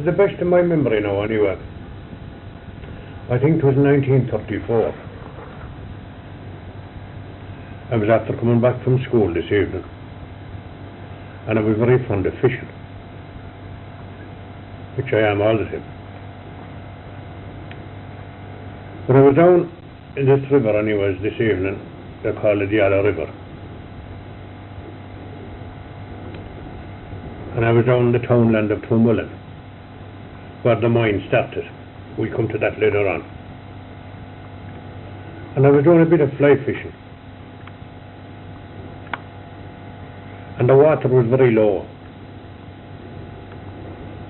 to the best of my memory now anyway, I think it was 1934. I was after coming back from school this evening, and I was very fond of fishing, which I am all the time. But I was down in this river anyways this evening. They call it the Yellow River. And I was down the townland of Toomullen, where the mine started. We'll come to that later on. And I was doing a bit of fly fishing. And the water was very low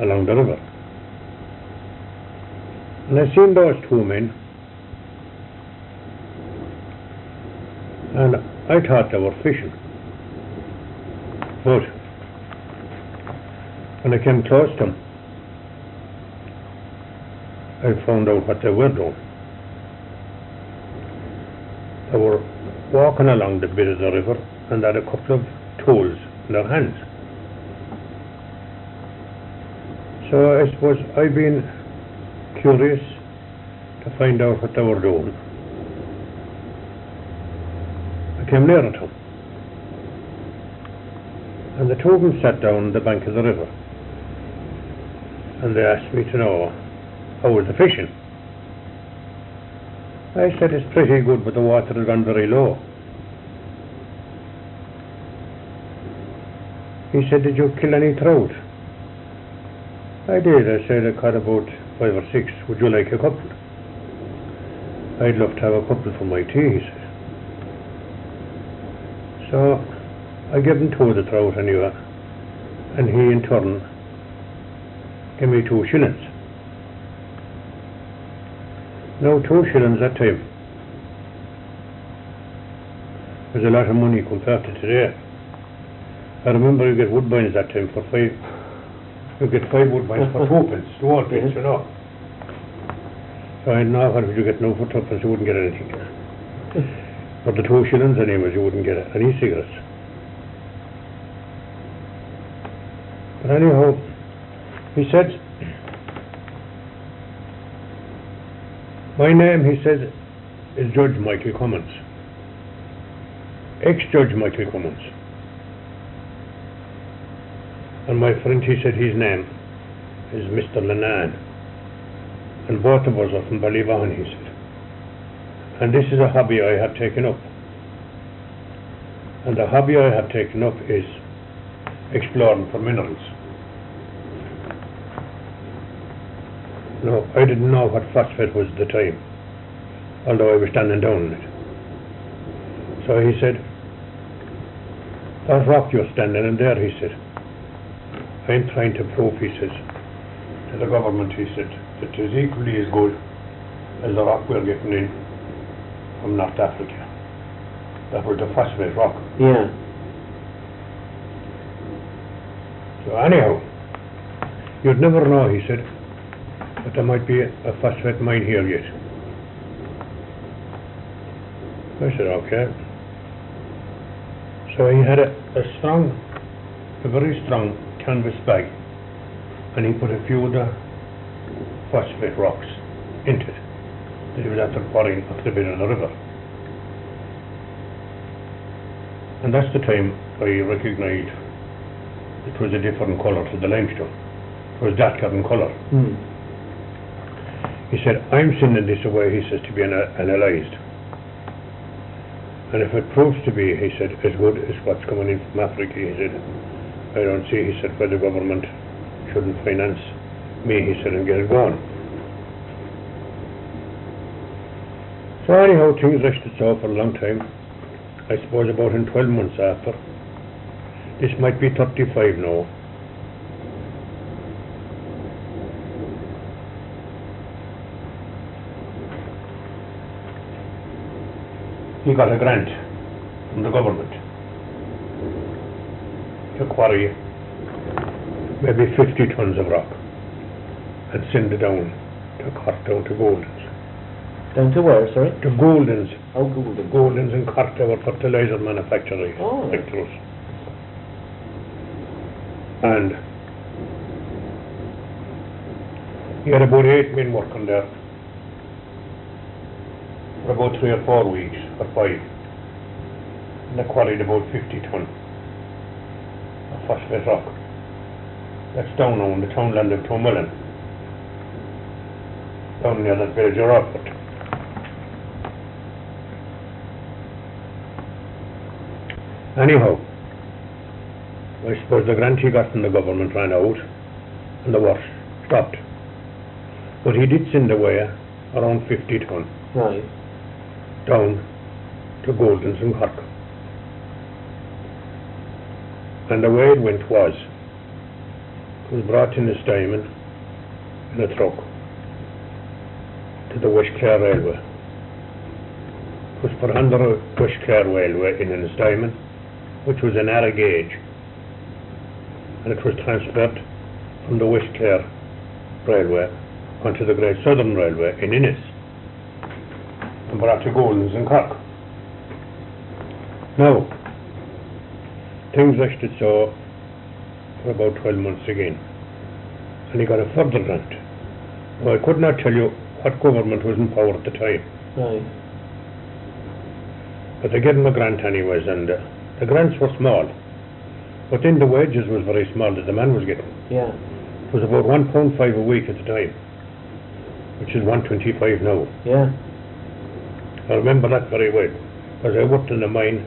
along the river. And I seen those two men, and I thought they were fishing. But when I came close to them, I found out what they were doing. They were walking along the bit of the river and had a couple of tools in their hands. So I suppose I've been curious to find out what they were doing. I came nearer to them, and the two of them sat down on the bank of the river, and they asked me to know how was the fishing. I said it's pretty good, but the water has gone very low. He said, did you kill any trout? I did. I said I caught about 5 or 6. Would you like a couple? I'd love to have a couple for my tea, he said. So I gave him 2 of the trout anyway, and he in turn gave me 2 shillings. Now 2 shillings that time was a lot of money compared to today. I remember you get woodbines that time for 5. You get 5 woodbines for 2 pence, 2 odd pence, you know. So I know what would you get now for 2 pence, you wouldn't get anything. For the 2 shillings anyways, you wouldn't get any cigarettes. But anyhow, he said, my name, he said, is Judge Michael Cummins. Ex-Judge Michael Cummins. And my friend, he said, his name is Mr. Lennon. And both of us are from Ballyvaughan, he said. And this is a hobby I have taken up. And the hobby I have taken up is exploring for minerals. No, I didn't know what phosphate was at the time, although I was standing down in it. So he said, that rock you're standing in there, he said, I'm trying to prove, he says, to the government, he said, that it is equally as good as the rock we're getting in from North Africa. That was the phosphate rock. Yeah. So anyhow, you'd never know, he said, but there might be a phosphate mine here yet. I said, okay. So he had a very strong canvas bag, and he put a few of the phosphate rocks into it that he was after quarrying off the bed of the river. And that's the time I recognised it was a different colour to the limestone. It was darker in colour. He said, I'm sending this away, he says, to be analysed. And if it proves to be, he said, as good as what's coming in from Africa, he said, I don't see, he said, why the government shouldn't finance me, he said, and get it going. So anyhow, things rested so for a long time. I suppose about in 12 months after. This might be 35 now. He got a grant from the government to quarry maybe 50 tons of rock and send it down to Cork, down to Goldens. Down to where, sorry? To Goldens. Oh, Goldens. Goldens in Cork, they were fertiliser manufacturers. Oh. And He had about 8 men working there for about 3 or 4 weeks, or 5. And they quarried about 50 ton of phosphate rock. That's down now in the townland of Toomullen, down near that village of Rockford. Anyhow, I suppose the grant he got from the government ran out and the work stopped. But he did send away around 50 ton Right. down to Goldens in Cork. And the way it went was, it was brought in this diamond in a truck to the West Clare Railway. It was put on the West Clare Railway in this diamond, which was a narrow gauge, and it was transferred from the West Clare Railway onto the Great Southern Railway in Innis and brought to Goldens in Cork. Now, things rested so for about 12 months again, and he got a further grant. Now, I could not tell you what government was in power at the time, Right. but they gave him a grant anyways, and the grants were small, but then the wages was very small that the man was getting. Yeah. It was about £1.5 a week at the time, which is £1.25 now. Yeah. I remember that very well, because I worked in the mine.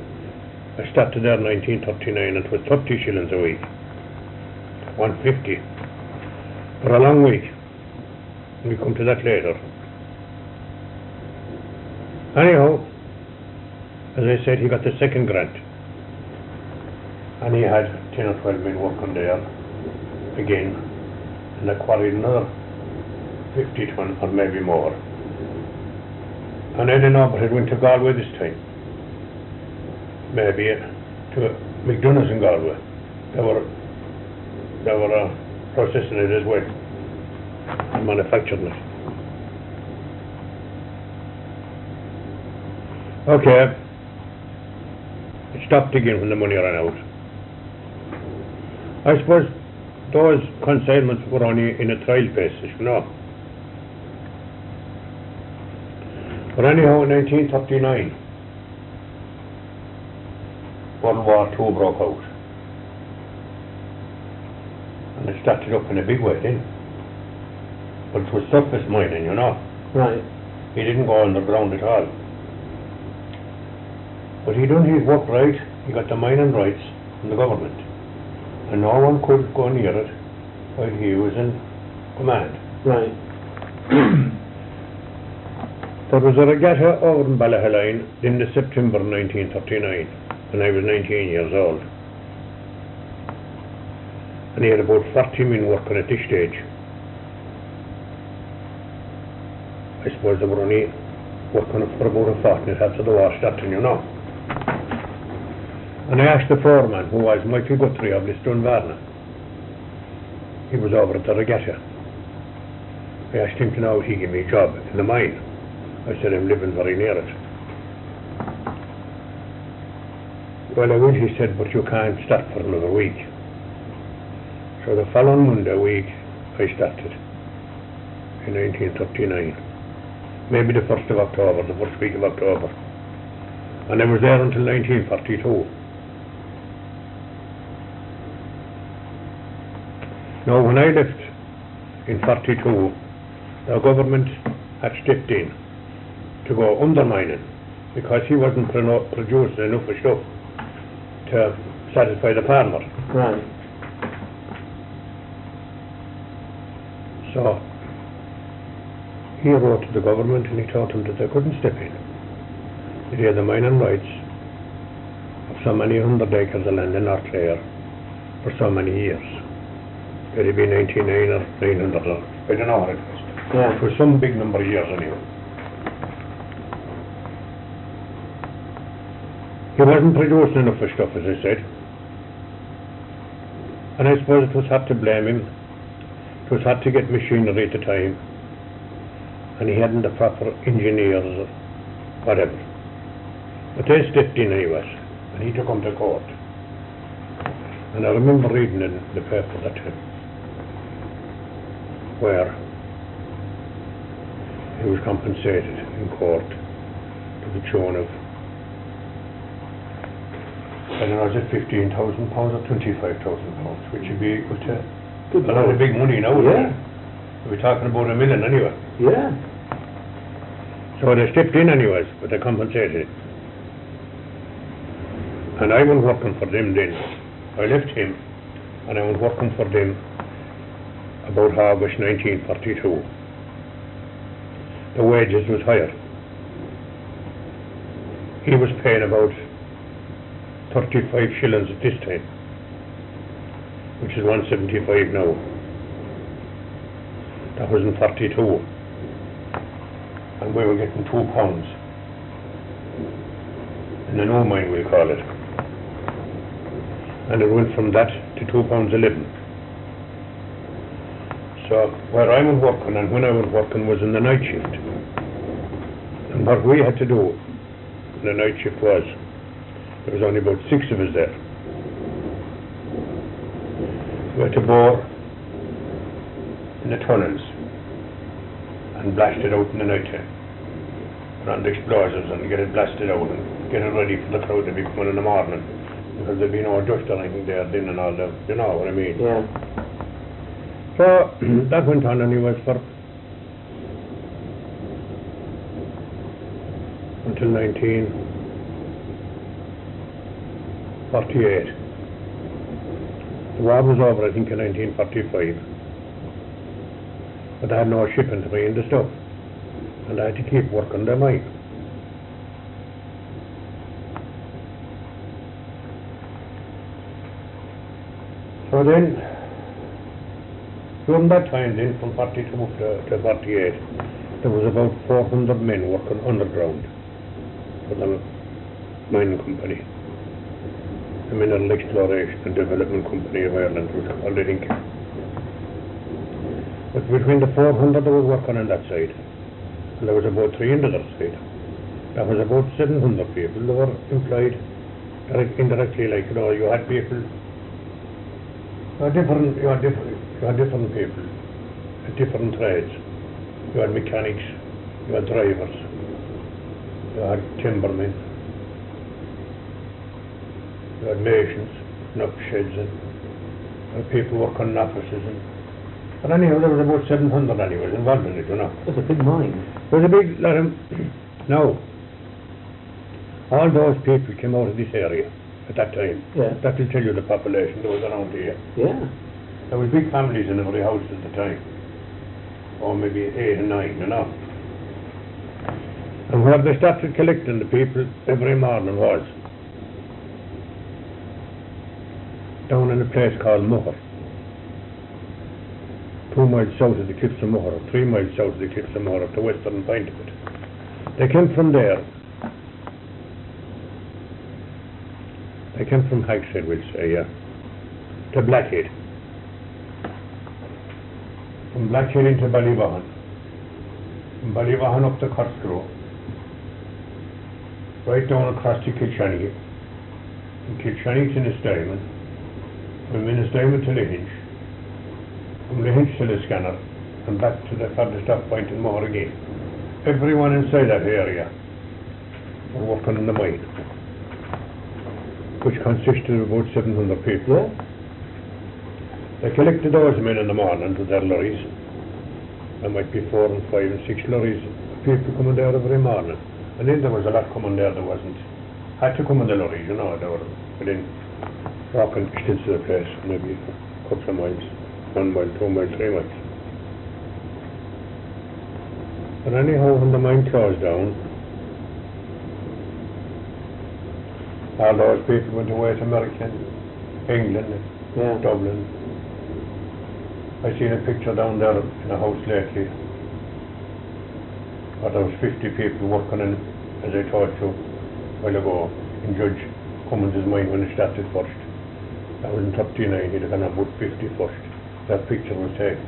I started there in 1939, and it was 30 shillings a week, 150 for a long week. We'll come to that later. Anyhow, as I said, he got the second grant, and he had 10 or 12 men working there again, and they quarried another 50 ton or maybe more. And I don't know, but it went to Galway this time, maybe to McDonough's in Galway. They were processing it as well and manufacturing it. Okay, it stopped again when the money ran out. I suppose those consignments were only in a trial basis, you know. But anyhow, in 1939, World War II broke out. And it started up in a big way then. But it was surface mining, you know. Right. He didn't go underground at all. But he done his work right. He got the mining rights from the government. And no one could go near it while he was in command. Right. There was a regatta over in Ballyhaline in the September 1939, when I was 19 years old. And he had about 40 men working at this stage. I suppose they were only working for about a fortnight after the war started, you know. And I asked the foreman, who was Michael Guthrie of Listonvarna. He was over at the regatta. I asked him to know if he gave me a job in the mine. I said, I'm living very near it. Well, I will, he said, but you can't start for another week. So the following Monday week, I started in 1939. Maybe the 1st of October, the first week of October. And I was there until 1942. Now, when I left in 42, the government had stepped in to go undermining because he wasn't producing enough of stuff to satisfy the farmer. Right. So he wrote to the government and he told them that they couldn't step in. They had the mining rights of so many 100 acres of land in North Clare for so many years. It'd be 99 or 900, or I don't know what it was. Yeah. It was some big number of years anyway. He wasn't producing enough of stuff, as I said. And I suppose it was hard to blame him. It was hard to get machinery at the time. And he hadn't the proper engineers or whatever. But they stepped in anyways, and he took him to court. And I remember reading in the paper that time, where he was compensated in court to the tune of, I don't know, is it £15,000 or £25,000, which would be equal to a lot of big money now, isn't it? We're talking about $1 million anyway. Yeah. So they stepped in anyways, but they compensated. And I was working for them then. I left him, and I was working for them about August 1942. The wages was higher. He was paying about 35 shillings at this time, which is 175 now. That was in 42. And we were getting £2 in a no mine, we'll call it. And it went from that to £2.11. So where I was working and when I was working was in the night shift. And what we had to do in the night shift was, there was only about 6 of us there. We had to bore in the tunnels and blast it out in the night time. Run the explosives and get it blasted out and get it ready for the crowd to be coming in the morning. Because there'd be no dust or anything there then and all that, you know what I mean? Yeah. So that went on anyways for until 1948. The war was over, I think, in 1945. But I had no shipping to bring in the stuff. And I had to keep working the mine. So then, during that time then, from 42 to 48, there was about 400 men working underground for the mining company. The Mineral Exploration and Development Company of Ireland was called, I think. But between the 400 that was working on that side, and there was about 300 other side. That was about 700 people that were employed indirectly, like, you know, you had people, you had different people, different trades. You had mechanics, you had drivers, you had timbermen, you had masons, and up sheds, and people working in offices. But anyhow, there was about 700 anyways involved in it, you know. That's a big mine. There was a big lot of... Now, all those people came out of this area at that time. Yeah. That will tell you the population that was around here. Yeah. There was big families in every house at the time. Or maybe 8 or 9, you know. And where they started collecting the people every morning was down in a place called Muhar. 2 miles south of the cliffs of Muhar, 3 miles south of the cliffs of Muhar, the western point of it. They came from there. They came from Hagshead, we'll say, yeah, to Blackhead. From Blackhead into Ballyvaughan. From Ballyvaughan up to Corkscrew. Right down across to Kilshanny. From Kilshanny to Innisdiamond. From Innisdiamond to Lahinch. From Lahinch to the Scanner. And back to the furthest off point in Moore again. Everyone inside that area were working in the mine, which consisted of about 700 people. Yeah. They collected those men in the morning to their lorries. There might be 4 and 5 and 6 lorries of people coming there every morning. And then there was a lot coming there that wasn't, had to come in the lorries, you know, they were within walking distance to the place, maybe a couple of miles, 1 mile, 2 miles, 3 miles. But anyhow, when the mine closed down, all those people went away to America, England, Yeah. Dublin. I seen a picture down there in a house lately where there was 50 people working in, as I told you a while ago, in Judge Cummins' mine when it started first. That was in 39, he'd have gone about 50 first. That picture was taken.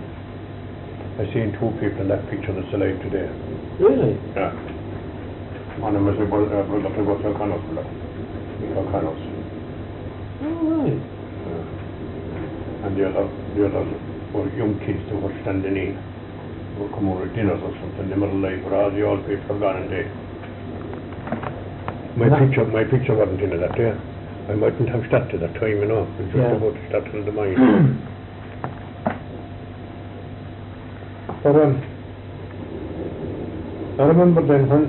I seen 2 people in that picture that's alive today. Really? Yeah. One of them is a brother to go to O'Connell's, O'Connell's. Oh, right. And the others were young kids that were standing in. would come over at dinners or something in the middle of the night, where all the old people have gone and dead. My picture wasn't in it that day. I mightn't have started at that time, you know. It was just about to start in the mine. But I remember then when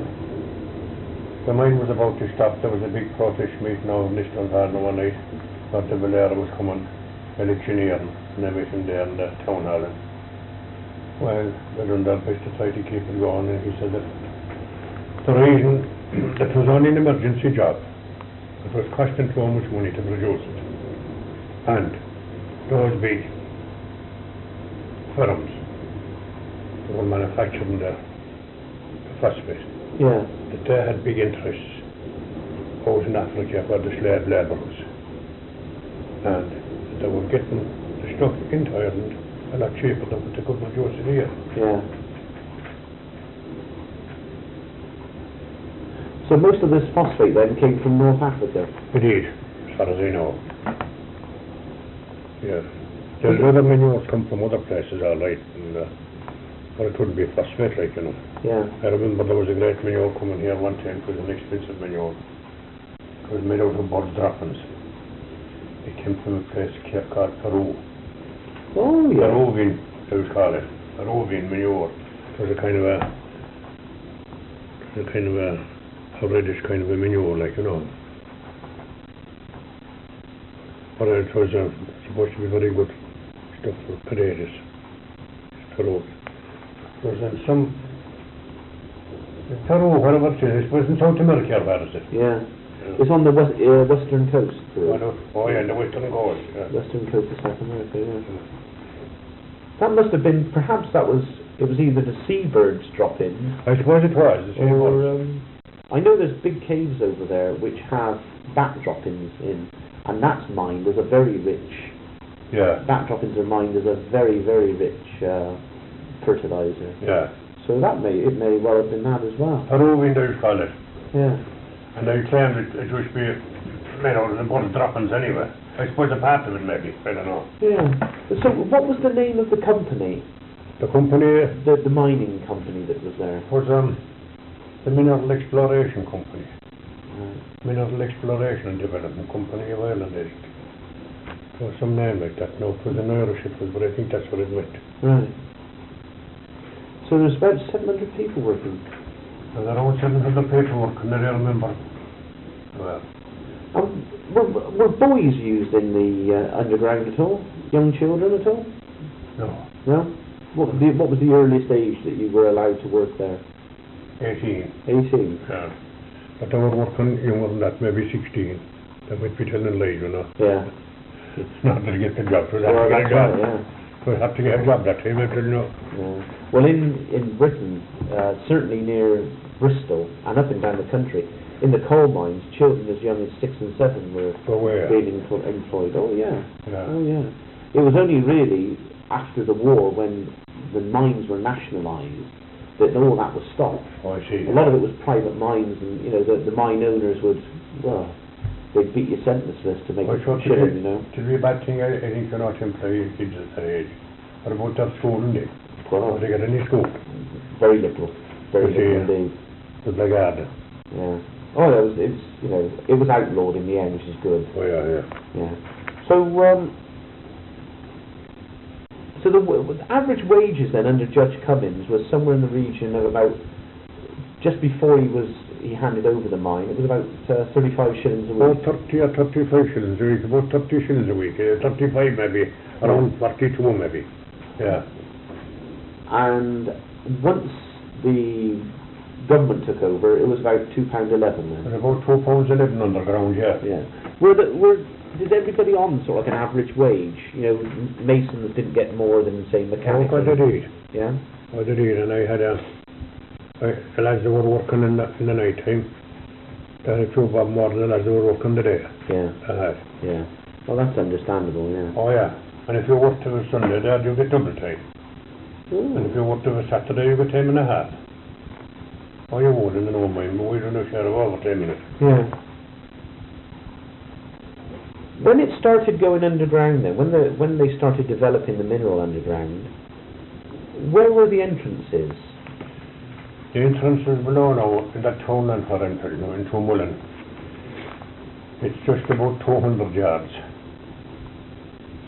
the mine was about to stop, there was a big protest meeting out in Listongarden one night. That the Valera was coming, electioneering and everything there in the town hall. Well, they done their best to try to keep it going, and he said that the reason it was only an emergency job, it was costing so much money to produce it. And those big firms that were manufacturing the phosphate, that they had big interests out in Africa for the slave labourers. And they were getting the stuff into Ireland a lot cheaper than what they could produce it here. Yeah. So most of this phosphate then came from North Africa? It did, as far as I know. Yeah. There's other manures come from other places, all right, and, but it couldn't be phosphate, like, you know. Yeah. I remember there was a great manure coming here one time. It was an expensive manure. It was made out of bird droppings. It came from a place called Peru. Oh, yeah. Peruvian, they would call it. Peruvian manure. It was a kind of a reddish kind of a manure, like, you know. But it was supposed to be very good stuff for potatoes. Peru. It was in some Peru, wherever it is. It was in South America, where is it? Yeah. It's on the western coast. Oh yeah, the western coast. Yeah. Western coast of South America, yeah. That must have been, perhaps it was either the seabirds drop-in. I suppose it was. Or, I know there's big caves over there which have bat drop-ins in, and that's mined as a very rich. Yeah. Bat drop-ins are mined as a very, very rich fertilizer. Yeah. So it may well have been that as well. Peruvian, they would call it. Yeah. And they claimed it would be made out of the bird droppings anyway. I suppose a part of it maybe, I don't know. Yeah. So what was the name of the company? The company? The mining company that was there? Was the Mineral Exploration Company. Mineral Exploration and Development Company of Ireland, I think. There was some name like that. No, it was an Irish, but I think that's what it meant. Right. So there's about 700 people working. And there were 700 people working there, I remember. Well. Were boys used in the underground at all? Young children at all? No. No? What was the earliest age that you were allowed to work there? 18. 18? Yeah. But they were working younger than that, maybe 16. They might be telling lies, you know. Yeah. It's not to get the job, so they Well, have to get a job. right, yeah. So they have to get a job that time, I tell you. Yeah. Well, in Britain, certainly near Bristol and up and down the country, in the coal mines, children as young as 6 and 7 were being employed. Oh yeah. Oh yeah. It was only really after the war, when the mines were nationalised, that all that was stopped. Oh, I see. A lot of it was private mines, and you know the mine owners would, well, they'd beat you sentenceless to make shilling, you know. It would be a bad thing, I think, you're not employing kids at that age. What about that schooling day? Well, did they get any school? Very little. Very little indeed. With the garden. Yeah. Oh, it was outlawed in the end, which is good. Oh yeah. Yeah. So the average wages then under Judge Cummins was somewhere in the region of about, just before he handed over the mine, it was about 35 shillings a week. About 30 or 35 shillings a week, about 30 shillings a week, 35 maybe, around 42 maybe. Yeah. And once the government took over, it was about £2.11 then. And about £2.11 underground, yeah. Yeah. Did everybody on sort of like an average wage? You know, masons didn't get more than, say, mechanics. Oh, I did. Yeah? I did, and I had the lads that were working in the night time, they had a few bob more than the lads that were working the day. Yeah. Yeah. Well, that's understandable, yeah. Oh, yeah. And if you worked to a Sunday, you get double time. Ooh. And if you worked to a Saturday, you get time and a half. Oh, you would in the no mine, but we don't share of overtime in it. Yeah. When it started going underground then, when they started developing the mineral underground, where were the entrances? The entrance is below now, in that townland for rental, you know, in Toomullen. It's just about 200 yards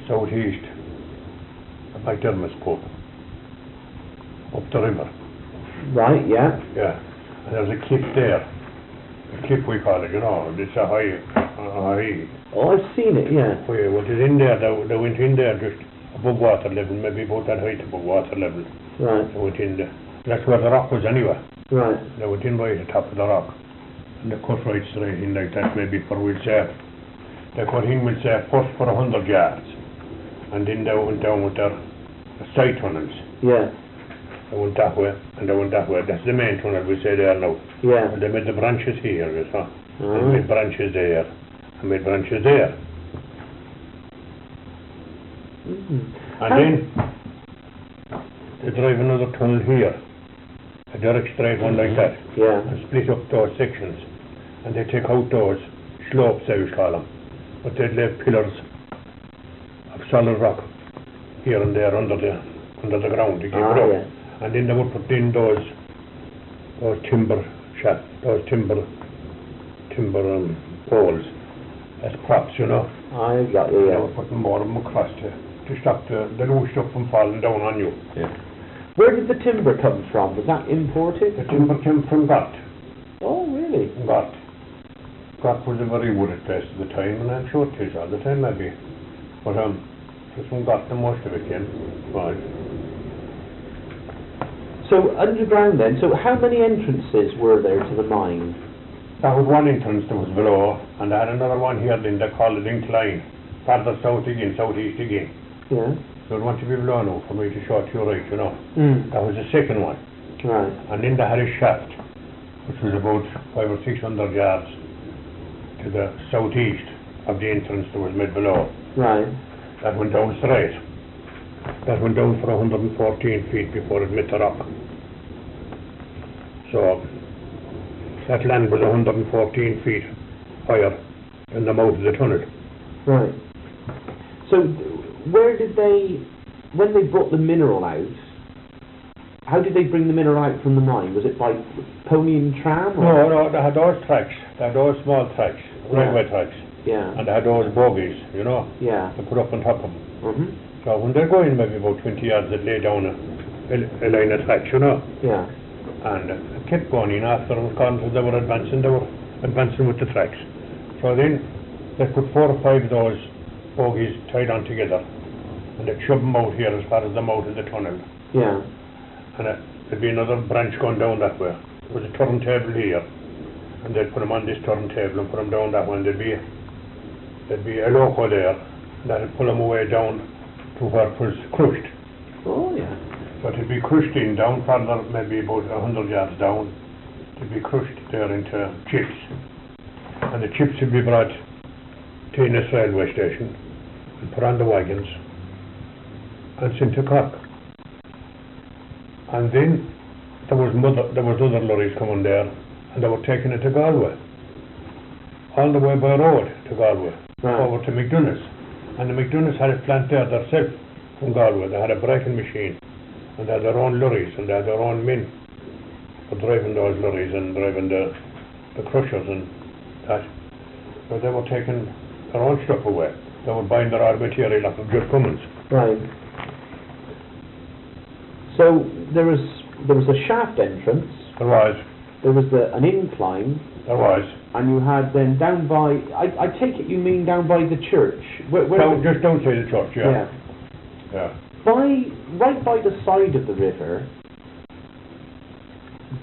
southeast of McDermott's pub, up the river. Right, yeah. Yeah, and there's a cliff there. A cliff we call it, you know, it's a high. Oh, I've seen it, yeah. Oh, yeah, what is in there, they went in there just above water level, maybe about that height above water level. Right. They went in there. That's where the rock was anyway. Right. They went in by the top of the rock. And they cut right straight in like that, maybe for, we'll say, they cut in, we'll say, first for 100 yards. And then they went down with their side tunnels. Yeah. They went that way, and they went that way. That's the main tunnel, we say there now. Yeah. And they made the branches here, you saw. Oh. They made branches there, and made branches there. And then, they drive another tunnel here. A direct straight one like that. Yeah. And split up those sections. And they take out those slopes, I would call them. But they'd lay pillars of solid rock here and there under the ground to keep it up. Yeah. And then they would put in those timber poles as props, you know. I got you, They yeah. would put more of them across to stop the loose stuff from falling down on you. Yeah. Where did the timber come from? Was that imported? The timber came from Gott. Oh, really? Gott. Gott was a very wooded place at the time, and I'm sure it is all the time, maybe. But just from Gott, the most of it came. Right. So, underground then, so how many entrances were there to the mine? That was one entrance that was below, and I had another one here, then they called it incline. Farther south again, southeast again. Yeah. So it wanted to be below now for me to show it to you right, you know. Mm. That was the second one. Right. And then they had a shaft, which was about 500 or 600 yards to the southeast of the entrance that was made below. Right. That went down straight. That went down for 114 feet before it met the rock. So that land was 114 feet higher than the mouth of the tunnel. Right. So where did they, when they brought the mineral out, how did they bring the mineral out from the mine? Was it by pony and tram? Or? No, they had those tracks. They had those small tracks, railway tracks. Yeah. And they had those bogies, you know. Yeah. They put up on top of them. Mm-hmm. So when they're going maybe about 20 yards, they'd lay down a line of tracks, you know. Yeah. And it kept going in after they were advancing with the tracks. So then they put 4 or 5 of those bogies tied on together, and they'd shove them out here as far as the mouth of the tunnel. Yeah. And there'd be another branch going down that way. There was a turntable here, and they'd put them on this turntable and put them down that one. There'd be a loco there that'd pull them away down to where it was crushed. Oh, yeah. So it'd be crushed in down further, maybe about 100 yards down. It'd be crushed there into chips. And the chips would be brought to Innes railway station and put on the wagons and sent to Cork. And then there was other lorries coming there, and they were taking it to Galway. All the way by road to Galway, right. over to McDonough's. And the McDonough's had a plant there themselves from Galway. They had a breaking machine, and they had their own lorries, and they had their own men for driving those lorries and driving the crushers and that. So they were taking their own stuff away. They were buying their own material off of Judd Cummins. Right. So there was a shaft entrance. There was. There was an incline. There was. And you had then down by, I take it you mean down by the church? Just outside the church, yeah. Yeah. Right by the side of the river,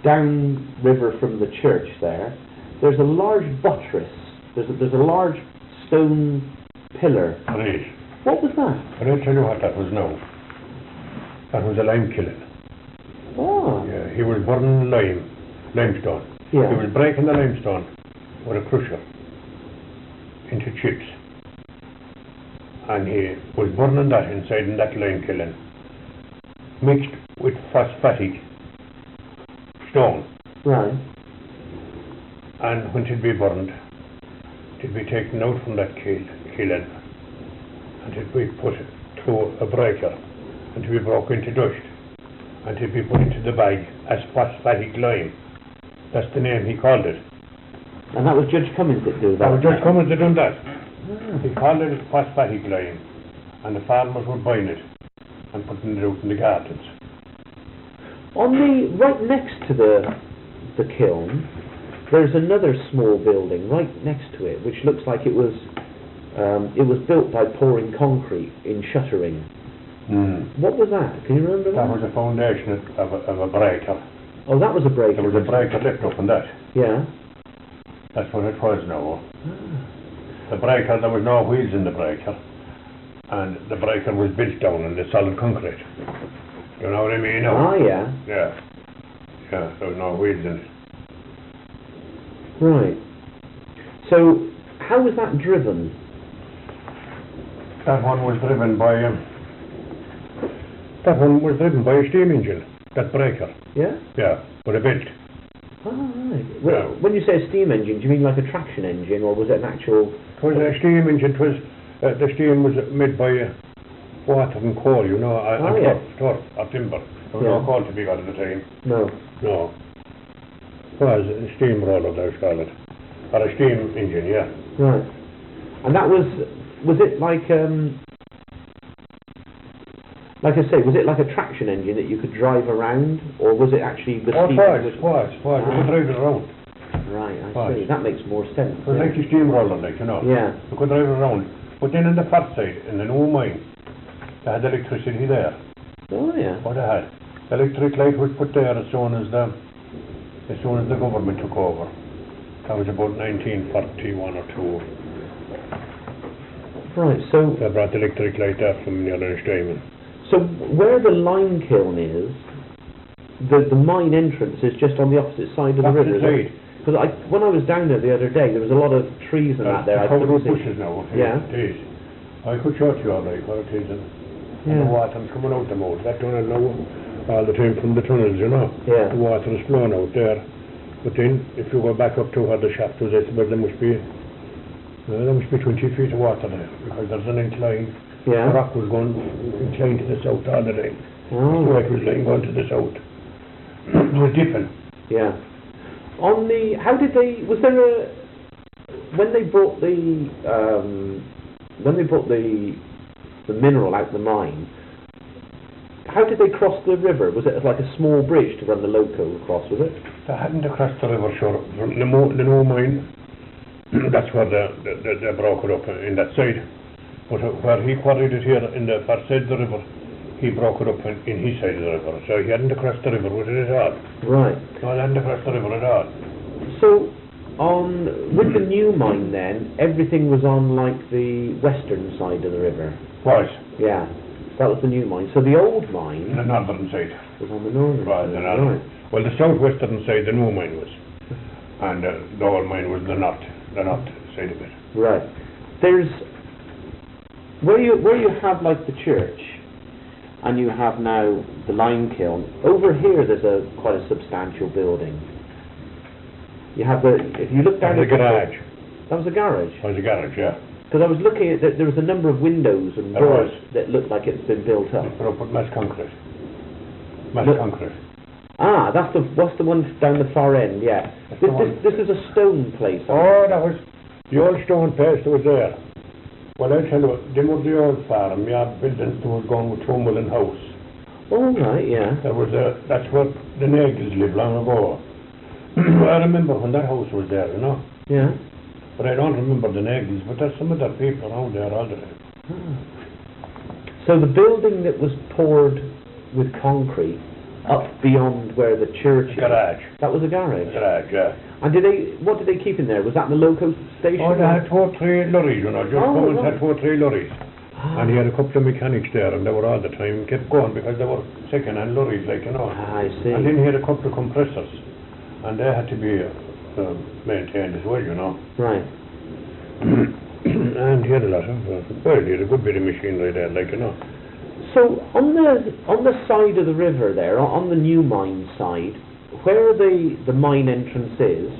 down river from the church there's a large buttress. There's a large stone pillar. There is. What was that? I'll tell you what that was now. That was a lime kiln. Oh. Yeah, he was burning limestone. Yeah. He was breaking the limestone with a crusher into chips. And he was burning that inside in that lime kiln, mixed with phosphatic stone. Right. And when it'd be burned, it'd be taken out from that kiln and it'd be put through a breaker and to be broken into dust. and to be put into the bag as phosphatic lime. That's the name he called it. And that was Judge Cummins that did that? That was Judge Cummins that done that. Ah. He called it phosphatic lime, and the farmers were buying it and putting it out in the gardens. On the, right next to the kiln, there's another small building right next to it, which looks like it was built by pouring concrete in shuttering. What was that? Can you remember that? That was a foundation of a breaker. Oh, that was a breaker. There was a breaker left up in that. Yeah. That's what it was now. Ah. The breaker, there was no wheels in the breaker, and the breaker was built down in the solid concrete. You know what I mean? Ah, yeah. Yeah. Yeah, there was no wheels in it. Right. So, how was that driven? That one was driven by a steam engine, that breaker. Yeah? Yeah, with a belt. Oh, right. Well, Yeah. when you say a steam engine, do you mean like a traction engine, or was it an actual... It was a steam engine. It was, the steam was made by water and coal, you know, turf or timber. There was no coal to be got at the time. No. No. It was a steam roller, they call it. Or a steam engine, yeah. Right. And that was it like I say, was it like a traction engine that you could drive around, or was it actually the steam? It was. You could drive it around. Right, I see. That makes more sense. It was like a steam roller, like, you know. Yeah. You could drive it around. But then in the far side, in the new mine, they had electricity there. Oh, yeah. What they had. The electric light was put there as soon as the government took over. That was about 1941 or 2. Right, so... They brought the electric light there from the other Stayman. So where the lime kiln is, the mine entrance is just on the opposite side of the river. Because when I was down there the other day, there was a lot of trees and that there. Covered with bushes now. Yeah. It is. I could show it to you all right, what it is. And the water's coming out the mouth. That tunnel now, all the time from the tunnels, you know. Yeah. The water is flowing out there. But then, if you go back up to where the shaft was, I suppose there must be 20 feet of water there, because there's an incline. Yeah. The rock was going inclined to the south all the time. Oh. So it was going to the south. It was dipping. Yeah. When they brought the mineral out the mine, how did they cross the river? Was it like a small bridge to run the loco across, was it? They hadn't crossed the river, sure. From the new mine, that's where they broke it up in that side. But where he quarried it here in the far side of the river, he broke it up in his side of the river. So he hadn't crossed the river with it at all. Right. No, he hadn't crossed the river at all. So, with the new mine then, everything was on like the western side of the river? Was. Yeah. That was the new mine. So the old mine... The northern side. Was on the northern side. The northern. Right. Well, the southwestern side, the new mine was. And the old mine was the north side of it. Right. There's... Where you have like the church, and you have now the lime kiln, over here there's quite a substantial building. You have if you look down at the garage. That was a garage? That was a garage, yeah. Because I was looking at there was a number of windows and doors that looked like it's been built up. It's put up with mass concrete. Concrete. Ah, that's the one down the far end, yeah. This is a stone place. Oh, that was the old stone place that was there. Well, I'll tell you, them were the old farm. We had buildings that were going with Toomullen house. Oh, right, yeah. That's where the Nagels lived long ago. I remember when that house was there, you know. Yeah. But I don't remember the Nagels, but there's some other people around there all the time. So the building that was poured with concrete up beyond where the church is... Garage. That was a garage? Garage, yeah. And what did they keep in there? Was that the loco station? Oh, they had 2 or 3 lorries, you know. Just Cummins had 2 or 3 lorries. Ah. And he had a couple of mechanics there, and they were all the time kept going because they were second-hand lorries, like, you know. Ah, I see. And then he had a couple of compressors, and they had to be maintained as well, you know. Right. And he had a lot of, he had a good bit of machinery there, like, you know. So on the side of the river there, on the new mine side, where the mine entrance is,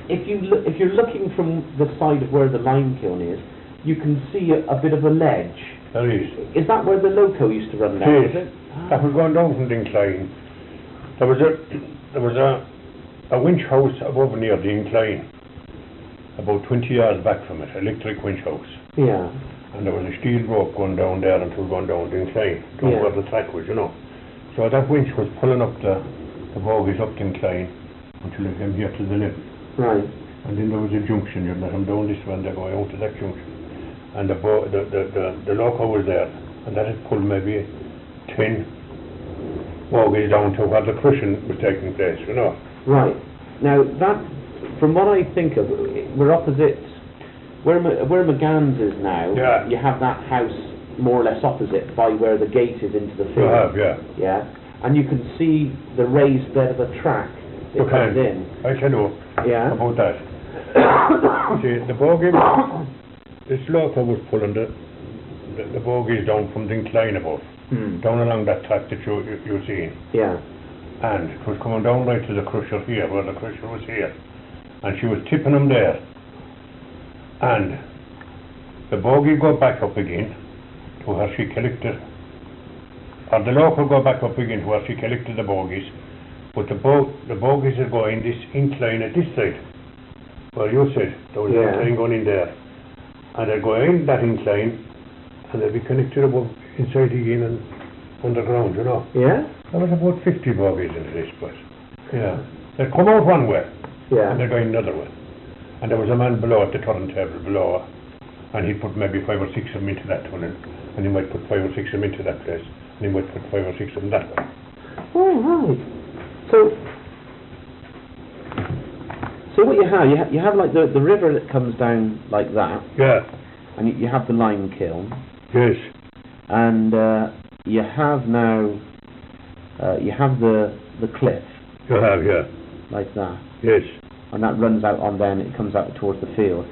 if you're looking from the side of where the lime kiln is, you can see a bit of a ledge. There is. Is that where the loco used to run down? Is it? That was going down from the incline. There was a winch house above near the incline, about 20 yards back from it, electric winch house. Yeah. And there was a steel rope going down there until going down the incline, down where the track was, you know. So that winch was pulling up the bogies up the incline until it came here to the level. Right. And then there was a junction, you'd let them down this one, they're going out to that junction. And the loco was there, and that had pulled maybe 10 bogies down to where the crushing was taking place, you know. Right. Now, that, from what I think of, we're opposite, where McGann's is now, Yeah. you have that house more or less opposite by where the gate is into the field. You have, yeah. Yeah. And you can see the raised bed of a track that comes in. I tell you about that. See, the bogie, this loco was pulling the bogies down from the incline above, down along that track that you're seeing. Yeah. And it was coming down right to the crusher here, where the crusher was here. And she was tipping them there. And the bogie go back up again to where she collected, or the local go back up again to where she collected the bogies, but the bogies are going this incline at this side, where you said there was an incline going in there, and they're going that incline, and they'll be connected above inside again and underground, you know. Yeah. There was about 50 bogies into this place. Yeah. They come out one way, and they're going another way. And there was a man below at the turntable below, and he put maybe 5 or 6 of them into that tunnel, and he might put 5 or 6 of them into that place, and he might put 5 or 6 of them that way. Oh, right. So what you have like the river that comes down like that. Yeah. And you have the lime kiln. Yes. And you have now you have the cliff. You have, yeah. Like that. Yes. And that runs out on then it comes out towards the field.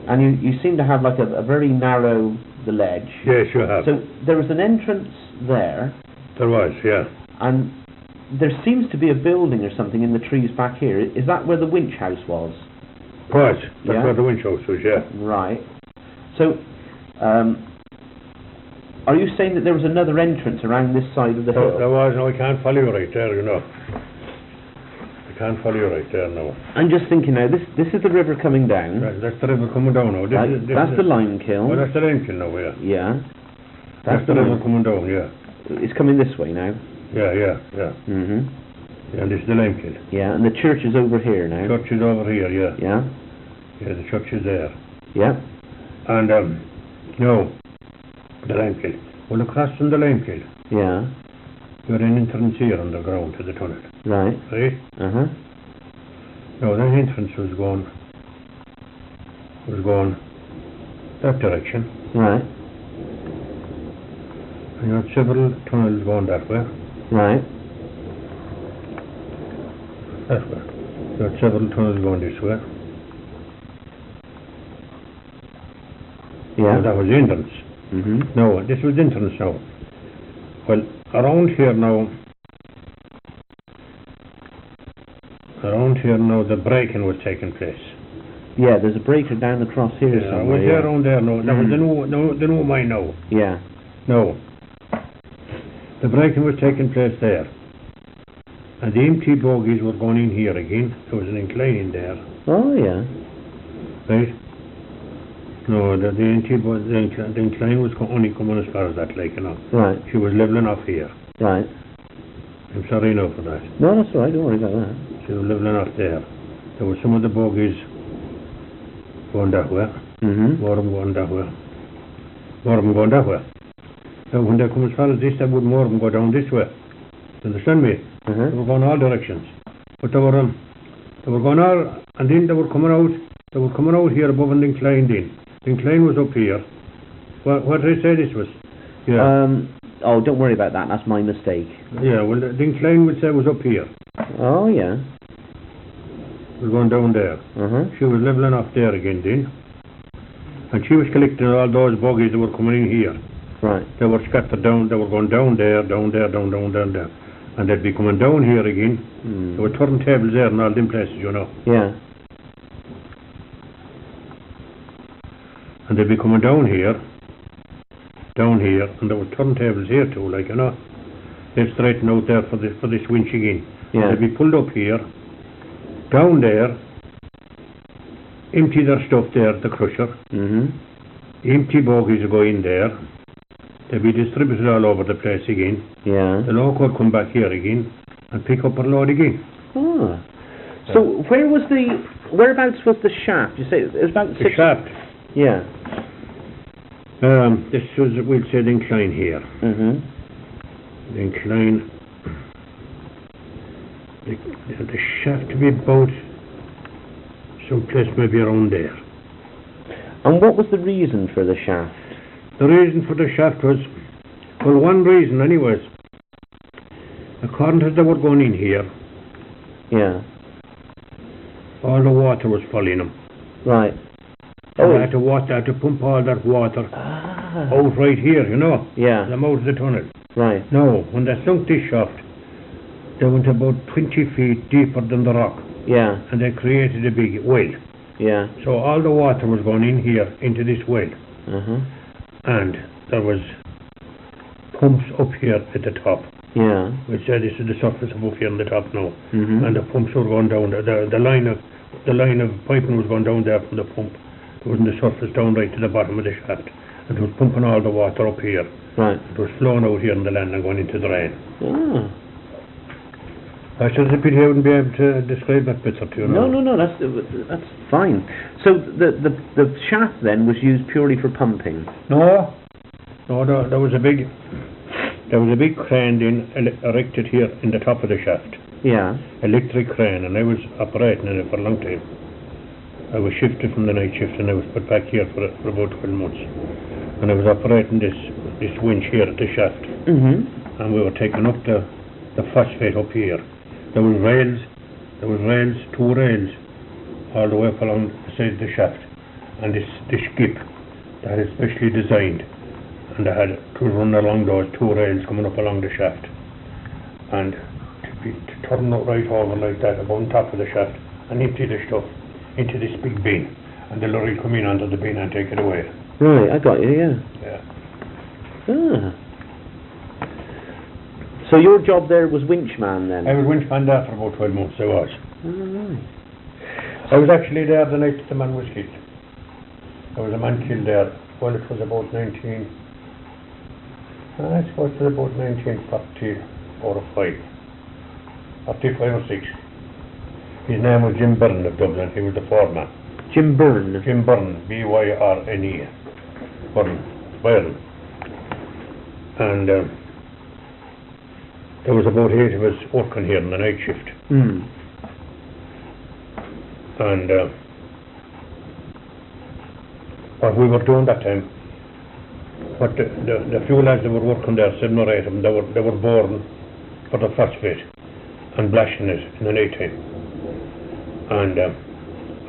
And you seem to have like a very narrow the ledge. Yes, you have. So there was an entrance there. There was, yeah. And there seems to be a building or something in the trees back here. Is that where the winch house was? Right. That's where the winch house was, yeah. Right. So, are you saying that there was another entrance around this side of the hill? There was. No, I can't follow you right there, you know. I can't follow you right there now. I'm just thinking now, this is the river coming down. That's the river coming down now. That's the lime kiln. Oh, that's the lime kiln now, yeah. Yeah. That's the river coming down, yeah. It's coming this way now. Yeah. Mhm. Yeah, and this is the lime kiln. Yeah, and the church is over here now. Church is over here, yeah. Yeah. Yeah, the church is there. Yeah. And no, the lime kiln. Well, across from the lime kiln. Yeah. You're an entrance here underground to the tunnel. Right. Right? No, that entrance was going that direction. Right. And you had several tunnels going that way. Right. That way. You had several tunnels going this way. Yeah. So that was the entrance. No, this was the entrance now. Well, around here now, the breaking was taking place. Yeah, there's a breaker down across here somewhere. Was there around there now. That was the new mine now. Yeah. No. The breaking was taking place there. And the empty bogies were going in here again. There was an incline in there. Oh, yeah. Right? No, the incline was only coming as far as that lake, you know. Right. She was levelling off here. Right. I'm sorry now for that. No, that's all right. Don't worry about that. She was levelling off there. There were some of the bogies going that way. More of them going that way. More of them going that way. So when they come as far as this, they would more of them go down this way. Understand me? They were going all directions. But they were going all, and then they were coming out here above an incline then. The incline was up here. What did I say this was? Yeah. Oh, don't worry about that. That's my mistake. Yeah, well, the incline would say was up here. Oh, yeah. It was going down there. She was levelling off there again then. And she was collecting all those bogies that were coming in here. Right. They were scattered down, they were going down there. And they'd be coming down here again. There were turntables there in all them places, you know. Yeah. And they'd be coming down here, and there were turntables here too, like, you know. they've straightened out there for this winch again. Yeah. They'll be pulled up here, down there, empty their stuff there at the crusher. Empty bogies will go in there. They'll be distributed all over the place again. Yeah. The load could come back here again and pick up a load again. Ah. So whereabouts was the shaft? You say it was about The shaft. Yeah. This was, we'll say, the incline here. The incline. The shaft to be about someplace maybe around there. And what was the reason for the shaft? The reason for the shaft was, well, one reason anyways, according to they were going in here, yeah, all the water was falling them. Right. And they had to pump all that water out right here, you know. Yeah. Them out of the tunnel. Right. No, when they sunk this shaft, they went about 20 feet deeper than the rock. Yeah. And they created a big well. Yeah. So all the water was going in here into this well. And there was pumps up here at the top. Yeah. Which this is the surface of up here on the top now. And the pumps were going down. The line of piping was going down there from the pump. It was on the surface down right to the bottom of the shaft. It was pumping all the water up here. Right. It was flowing out here on the land and going into the rain. Ah. I should have pity I wouldn't be able to describe that better to you. No, that's fine. So the shaft then was used purely for pumping? No, there was a big crane erected here in the top of the shaft. Yeah. Electric crane, and I was operating in it for a long time. I was shifted from the night shift and I was put back here for about 12 months. And I was operating this winch here at the shaft. And we were taking up the phosphate up here. There was rails, 2 rails, all the way up along the side of the shaft. And this skip that is specially designed. And I had to run along those 2 rails coming up along the shaft. And to turn it right over like that, above on top of the shaft, and empty the stuff into this big bin, and the lorry come in under the bin and take it away. Right, I got you, yeah. Yeah. Ah. So your job there was winchman then? I was winchman there for about 12 months, I was. Right. I was actually there the night the man was killed. There was a man killed there, well it was about 1944 or 5. 45 or 6. His name was Jim Byrne of Dublin. He was the foreman. Jim Byrne? Jim Byrne, B-Y-R-N-E. Byrne. And there was about 8 of us working here in the night shift. And what we were doing that time, but the few lads that were working there, 7 or 8 of them, they were boring for the phosphate and blashing it in the night time. And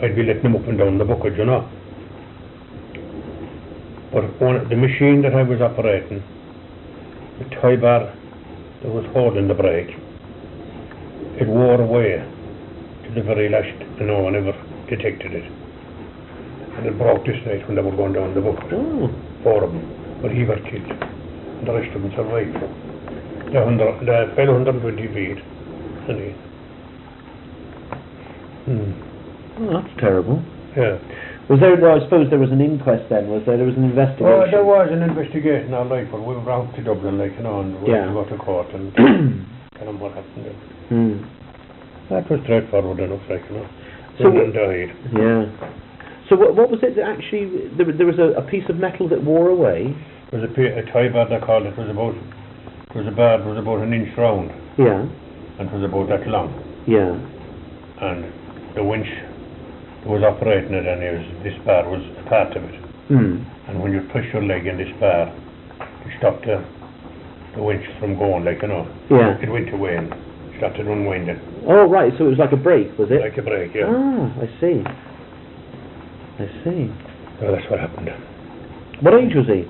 I'd be letting them up and down the bucket, you know. But the machine that I was operating, the tie bar that was holding the brake, it wore away to the very last, and no one ever detected it. And it broke this night when they were going down the bucket. 4 of them, but he got killed. And the rest of them survived. They fell 120 feet. And Oh, that's terrible. Yeah. Was there, I suppose there was an inquest then, was there? There was an investigation? Well, there was an investigation, all right, but we were out to Dublin, like, you know, and we had to go to court and tell them what happened there. That was straightforward enough, like, you know. So died. Yeah. So what was it that actually, there was a piece of metal that wore away? It was a tie bar, they called it. It was a bar that was about 1 inch round. Yeah. And it was about that long. Yeah. And the winch was operating it, and this bar was a part of it. And when you push your leg in this bar, you stop the winch from going, like, you know. Yeah. It went away and started unwinding. Oh, right, so it was like a brake, was it? Like a brake, yeah. Ah, I see. Well, that's what happened. What age was he?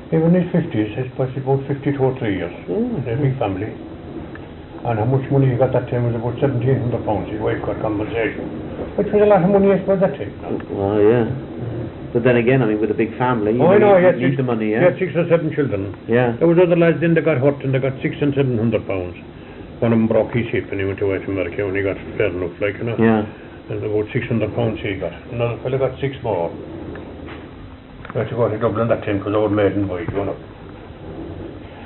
He was in his 50s, I suppose about 52 or 3 years. A big family. And how much money he got that time was about £1,700. His wife got compensation. Which was a lot of money, I suppose, that time. Oh, yeah. But then again, I mean, with a big family, you need the money, He had 6 or 7 children. Yeah. There was other lads then that got hurt and they got £600 and £700. One of them broke his hip and he went away to America and he got fair enough, like, you know. Yeah. And about £600 he got. Another fellow got 6 more. We had to go to Dublin that time because old maiden boy, you know.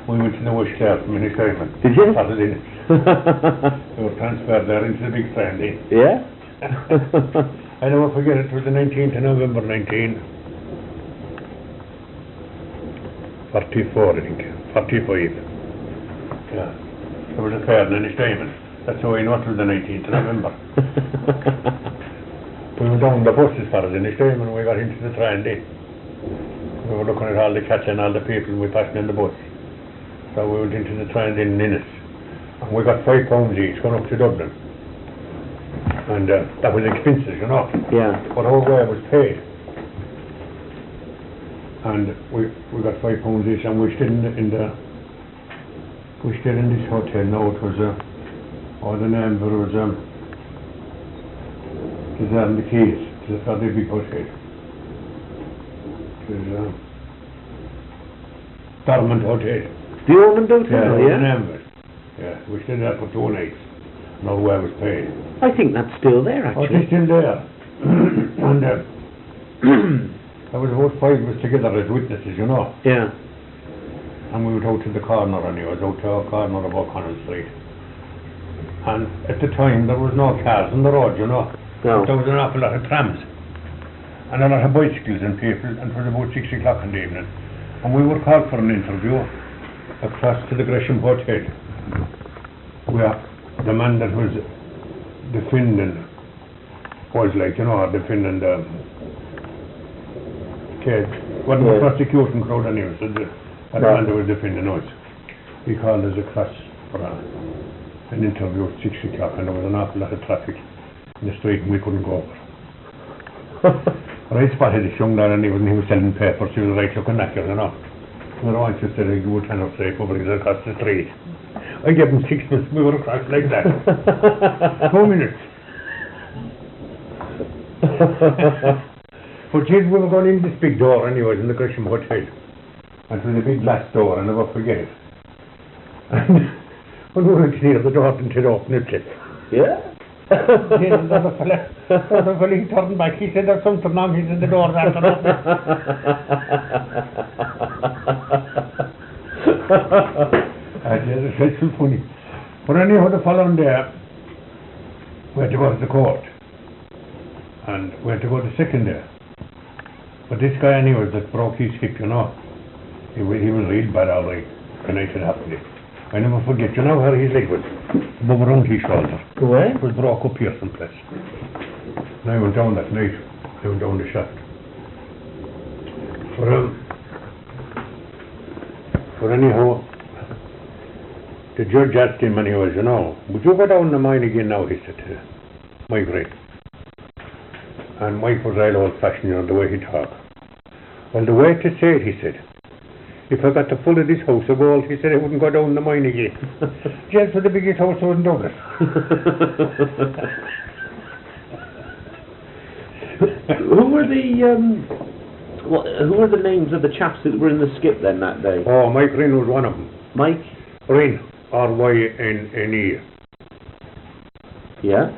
We went to the West Clare from an assignment. Did you? Started in it. They were transferred there into the big strand, eh? Yeah? I never forget it was the 19th of November 1944, I think. 45. Yeah. There was a fair in his diamond. That's how I know it was the 19th of November. We were down the bus as far as in his diamond and we got into the train day. We were looking at all the cats and all the people we passed in the bus. So we went into the train in Innis. And we got £5 each going up to Dublin. And that was expensive, you know. Yeah. But our way was paid. And we got £5 each and we stayed in this hotel. Now it was the name of it was the Keys to the very big hotel. It was Dormant Hotel. The Ormond Hotel, Yeah, yeah? the name of it. Yeah, we stayed there for 2 nights. And our way was paid. I think that's still there, Oh, actually. it's still there. And there was about 5 of us together as witnesses, you know. Yeah. And we went out to the corner anyway, out to our corner of O'Connell Street. And at the time there was no cars on the road, you know. No. There was an awful lot of trams. And a lot of bicycles and people, and it was about 6 o'clock in the evening. And we were called for an interview across to the Gresham Hotel, where the man that was defending was like, you know, defending the case. Wasn't the prosecuting crowd anyway, so the man that was defending us. He called us across for an interview at 6 o'clock and there was an awful lot of traffic in the street and we couldn't go over. But I spotted this young lad and he was selling papers. He was right looking knacker, you know. And I just said, I would kind of say, over across the street. I gave him 6 minutes, we were across like that. 2 minutes. But geez, we were going in this big door anyways in the Gresham Hotel. And it was a big glass door, I'll never forget it. And when we went near the door, didn't it open it? Yeah? Yeah, the other fella, he turned back, he said, there's something wrong, he said, the door's after open. It's so funny. But anyhow, the following day, we had to go to the court. And we had to go the second day. But this guy anyway that broke his hip, you know, he was real bad all right when I said happened. I never forget, you know where his leg was? Above around his shoulder. Where? It was broke up here someplace. And I went down that night. I went down the shaft. But anyhow, the judge asked him anyways, you know, would you go down the mine again now, he said, migrate. And Mike was real old-fashioned, you know, the way he talked. Well, the way to say it, he said, if I got the full of this house of gold, he said I wouldn't go down the mine again. Just for the biggest house was in Dublin. Who were the names of the chaps that were in the skip then that day? Oh, Mike Ryn was one of them. Mike? Ryn, R-Y-N-N-E. Yeah?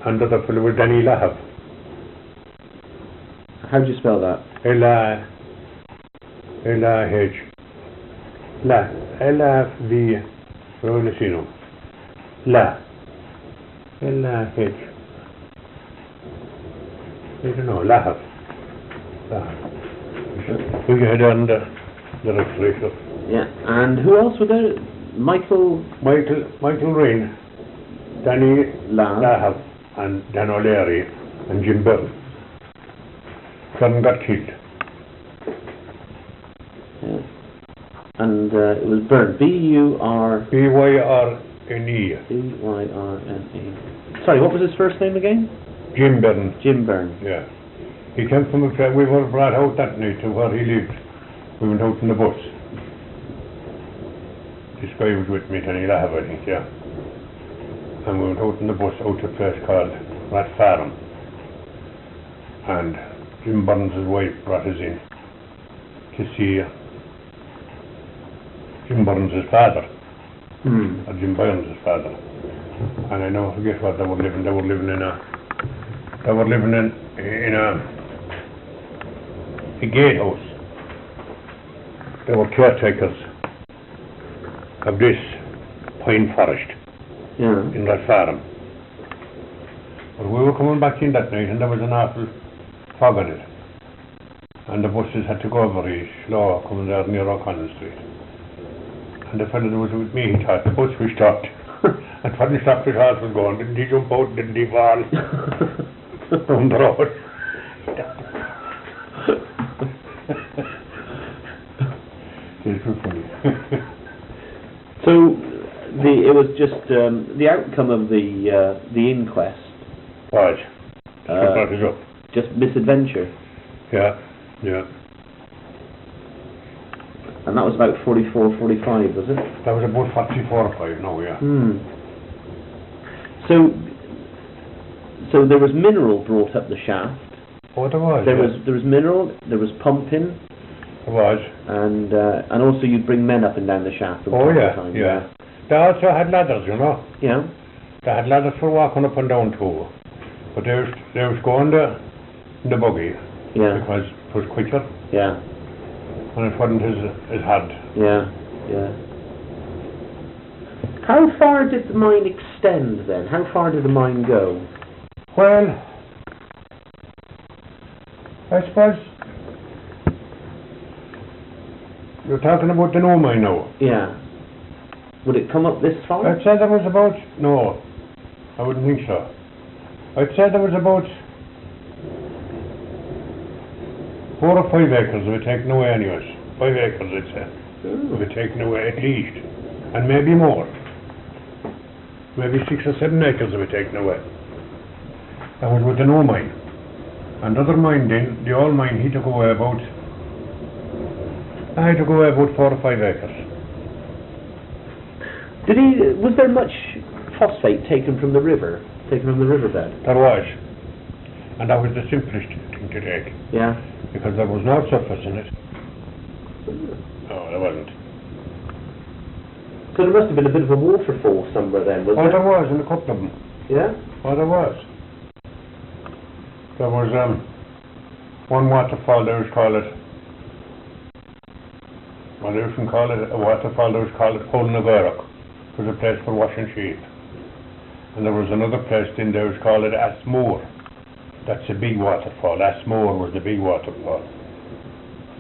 And the other fellow was Danny Lahab. How do you spell that? L-A-H. L-A-V. Rovnicino. L-A-H. I don't know, Lahab. We had on the refrigerator. Yeah, and who else were there? Michael Ryn, Danny Lahab, and Dan O'Leary, and Jim Byrne. Some got killed. Yeah. And it was Byrne. B-U-R... B-Y-R-N-E. B-Y-R-N-E. Sorry, what was his first name again? Jim Byrne. Jim Byrne. Yeah. He came from we were brought out that night to where he lived. We went out in the bus. This guy was with me, Danny Lahab, I think, yeah. And we went out in the bus out to a place called Rat Farm. And Jim Burns' wife brought us in to see Jim Burns' father, or Jim Burns' father. And I never forget what they were living. They were living in a gatehouse. They were caretakers of this pine forest in that farm. But we were coming back in that night and there was an awful fog on it. And the buses had to go very slow coming there near O'Connell Street. And the fellow that was with me, he thought the bus was stopped. And when he stopped, his horse was going. Didn't he jump out? Didn't he fall? On the road. It's too funny. So, it was just the outcome of the inquest. Was. Just misadventure. Yeah, yeah. And that was about 44, 45, was it? That was about 44 or 5, no, yeah. So there was mineral brought up the shaft. Oh, there was. There was mineral. There was pumping. There was. And also you'd bring men up and down the shaft. From time to time, yeah. They also had ladders, you know. Yeah. They had ladders for walking up and down too. But they was going in the buggy. Yeah. Because it was quicker. Yeah. And it wasn't as hard. Yeah, yeah. How far did the mine extend then? How far did the mine go? Well, I suppose you're talking about the new mine now. Yeah. Would it come up this far? I'd say there was about, no, I wouldn't think so. I'd say there was about 4 or 5 acres of it taken away anyways. 5 acres, I'd say. Of it taken away at least. And maybe more. Maybe 6 or 7 acres of it taken away. That was with the new mine. And the other mine then, the old mine, he took away about 4 or 5 acres. Was there much phosphate taken from the river? Taken from the riverbed? There was. And that was the simplest thing to take. Yeah. Because there was no surface in it. No, there wasn't. So there must have been a bit of a waterfall somewhere then, was there? There was, in a couple of them. Yeah? Oh, there was. There was one waterfall, they was called it. Well, they used to call it a waterfall, they was called it Toomullen. It was a place for washing sheep. And there was another place then, they was called it Asmoor. That's a big waterfall. Asmoor was the big waterfall.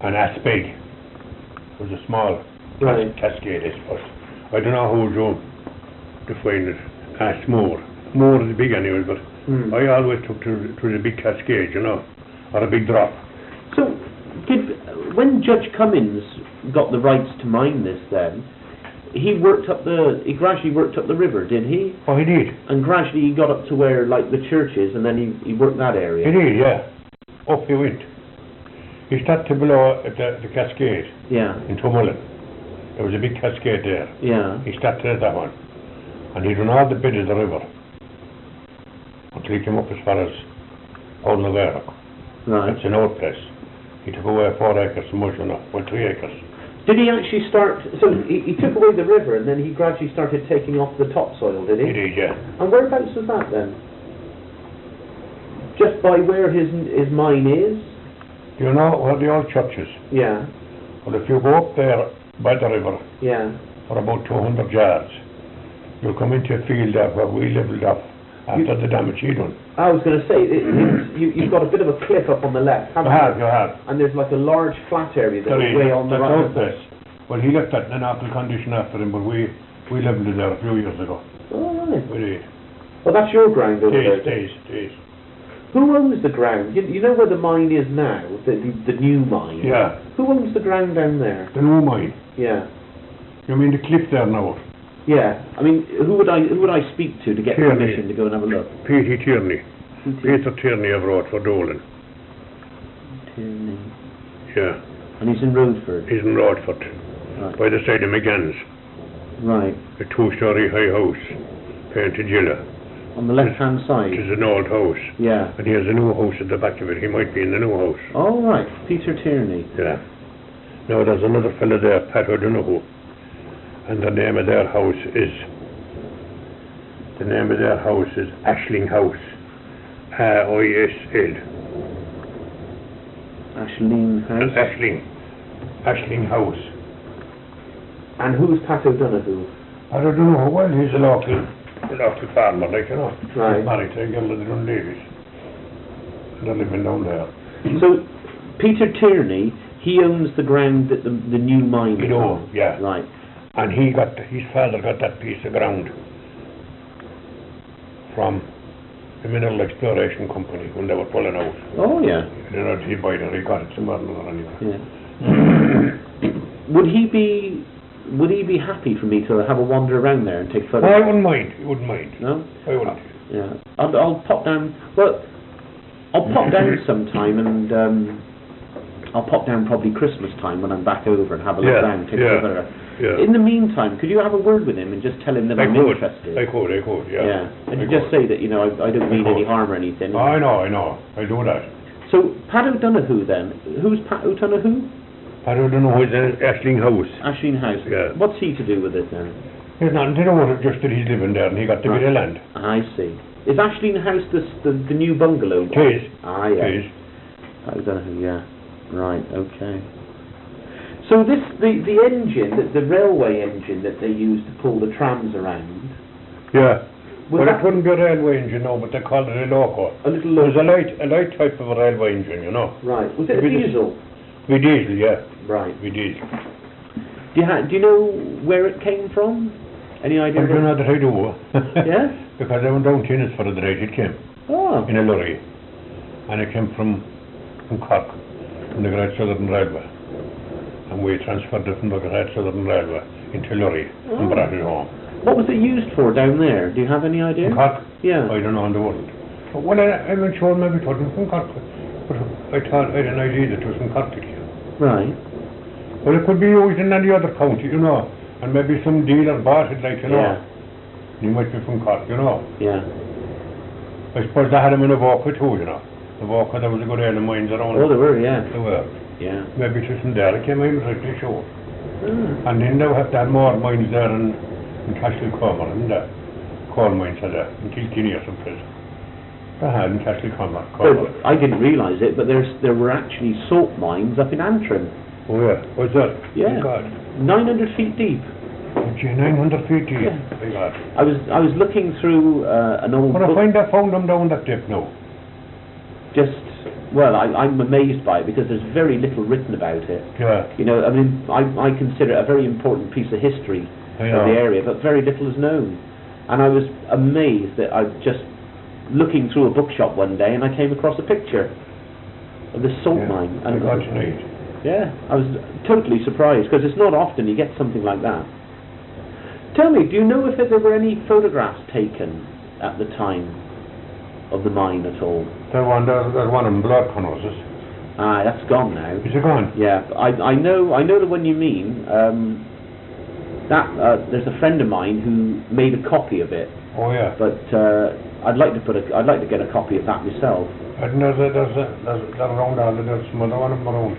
And Aspig was a small cascade, I suppose. I don't know who would define it. Asmoor. Moor is big anyway, but I always took to the big cascade, you know, or a big drop. So, when Judge Cummins got the rights to mine this then, he gradually worked up the river, did he? Oh, he did. And gradually he got up to where, like, the church is, and then he worked that area. He did, yeah. Up he went. He started below at the cascade. Yeah. In Toomullen. There was a big cascade there. Yeah. He started at that one. And he done all the bed of the river. Until he came up as far as Old Navarro. Right. That's an old place. He took away 4 acres from us, 3 acres. Did he actually start, so he took away the river and then he gradually started taking off the topsoil, did he? He did, yeah. And whereabouts was that then? Just by where his mine is? You know where the old church is? Yeah. Well, if you go up there by the river, yeah, for about 200 yards, you'll come into a field there where we levelled up after the damage he done. I was going to say, you've got a bit of a cliff up on the left, haven't you? You have. And there's like a large flat area that's way on the right. That's well, he left that in an awful condition after him, but we levelled it there a few years ago. Oh, right. We did. Well, that's your ground over there. It is. Who owns the ground? You know where the mine is now, the new mine? Yeah. Who owns the ground down there? The new mine? Yeah. You mean the cliff there now? Yeah. I mean, who would I speak to get permission to go and have a look? Peter Tierney. Peter Tierney of wrote for Doolin. Tierney. Yeah. And he's in Roadford? He's in Roadford. Right. By the side of McGann's. Right. A 2-story high house, painted yellow. On the left-hand side? Which is an old house. Yeah. And he has a new house at the back of it. He might be in the new house. Oh, right. Peter Tierney. Yeah. Now, there's another fella there, Pat O'Donoghue. And the name of their house is Ashling House. ISL. Ashling House? Ashling House. And who's Pat O'Donoghue? I don't know. Well, he's a local farmer, like, you know. Right. He's married to a girl of the Dunleavys. They're living down there. So, Peter Tierney, he owns the ground that the new mine is on? Yeah. Right. And his father got that piece of ground from the Mineral Exploration Company when they were pulling out. Oh, yeah. You know, he bought it, he got it somewhere or anyway. Yeah. Would he be happy for me to have a wander around there and take photos? Oh, I wouldn't mind. No? I wouldn't. Yeah. I'll pop down. Well, I'll pop down sometime, and I'll pop down probably Christmas time when I'm back over and have a look around, take a photo. Yeah. In the meantime, could you have a word with him and just tell him that I'm interested? I could, yeah. Yeah. And you just say that, you know, I don't mean any harm or anything. Oh, I know. I do that. So, Pat O'Donoghue then. Who's Pat O'Donoghue? Pat O'Donoghue is in Ashling House. Ashling House. Yeah. What's he to do with it then? There's nothing to do with it, just that he's living there and he got the bit of land. I see. Is Ashling House the new bungalow? It is. Ah, yeah. It is. Pat O'Donoghue, yeah. Right, okay. So the engine, the railway engine that they use to pull the trams around. Yeah. Well, it wouldn't be a railway engine, no, but they called it a loco. A little loco. It was a light type of a railway engine, you know. Right. Was it a diesel? With diesel, yeah. Right. With diesel. Do you know where it came from? Any idea? I don't know that I do. Yeah? Because I went down to Innis for the ride, it came. Oh. In a lorry. And it came from Cork, from the Great Southern Railway. And we transferred it from the Great Southern Railway into lorry and brought it home. What was it used for down there? Do you have any idea? In Cork? Yeah. I don't know, in the world. Well, I'm not sure, maybe it wasn't from Cork. But I thought I had an idea that it was from Cork. Right. Well, it could be used in any other county, you know. And maybe some dealer bought it, like, you know. Yeah. He might be from Cork, you know. Yeah. I suppose they had him in a Avoca too, you know. Avoca, there was a good area of mines around. Oh, there were, yeah. There were. Yeah. Maybe it was from there. I came in, pretty sure. And then they'll have to have more mines there in Castlecomer, and the coal mines are there, in Kilkenny or some place. They had in Castlecomer. I didn't realise it, but there were actually salt mines up in Antrim. Oh yeah, what's that? Yeah. Oh, God. 900 feet deep. Oh, gee, 900 feet deep. Yeah. Oh, God. I was looking through an old But I book. find I found them down that depth now. I'm amazed by it because there's very little written about it. Yeah. You know, I mean, I consider it a very important piece of history of the area, but very little is known. And I was amazed that I just looking through a bookshop one day and I came across a picture of this salt mine. And I got tonight. yeah, I was totally surprised because it's not often you get something like that. Tell me, do you know if there were any photographs taken at the time of the mine at all? There's one of them, blood tunnels. Ah, that's gone now. Is it gone? Yeah, I know the one you mean. There's a friend of mine who made a copy of it. Oh yeah. But I'd like to get a copy of that myself. And there's around all there's some other one of them around.